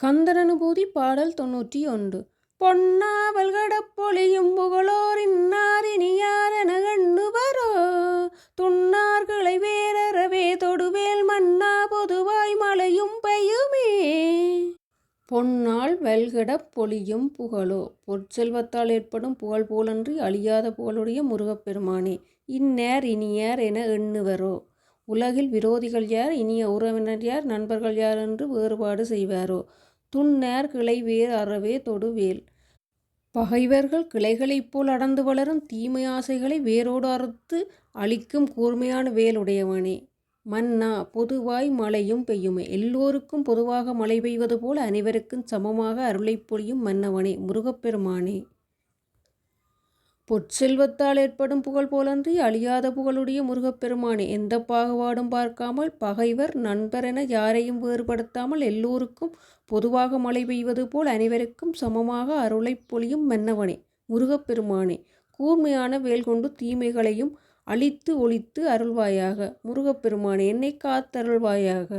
கந்தர் அனுபூதி பாடல் 91. பொன்னாவல் கடப்பொழியும் புகழோர் இன்னார் இனியார் என எண்ணுவரோ துன்னார்களை வேறறவே தொடுவேல் மன்னா பொதுவாய் மழையும் பெய்யுமே. பொன்னால் வெல்கடப் பொழியும் புகழோ பொற்செல்வத்தால் ஏற்படும் புகழ் போலன்றி அழியாத புகழுடைய முருகப்பெருமானே. இன்னார் இனியார் என எண்ணுவரோ உலகில் விரோதிகள் யார், இனிய உறவினர் யார், நண்பர்கள் யார் என்று வேறுபாடு செய்வாரோ. துன்னார் கிளை வேர் அறவே தொடுவேல் பகைவர்கள் கிளைகளைப் போல் அடர்ந்து வளரும் தீமை ஆசைகளை வேரோடு அறுத்து அழிக்கும் கூர்மையான வேல் உடையவனே. மன்னா பொதுவாய் மழையும் பெய்யுமே. எல்லோருக்கும் பொதுவாக மழை பெய்வது போல அனைவருக்கும் சமமாக அருளை பொழியும் மன்னவனே முருகப்பெருமானே. பொற்செல்வத்தால் ஏற்படும் புகழ் போலன்றி அழியாத புகழுடைய முருகப்பெருமானே. எந்த பாகுபாடும் பார்க்காமல் பகைவர் நண்பர் என யாரையும் வேறுபடுத்தாமல் எல்லோருக்கும் பொதுவாக மழை பெய்வது போல் அனைவருக்கும் சமமாக அருளை பொழியும் மன்னவனே முருகப்பெருமானே. கூர்மையான வேல் கொண்டு தீமைகளையும் அழித்து ஒழித்து அருள்வாயாக முருகப்பெருமானே. என்னை காத்தருள்வாயாக.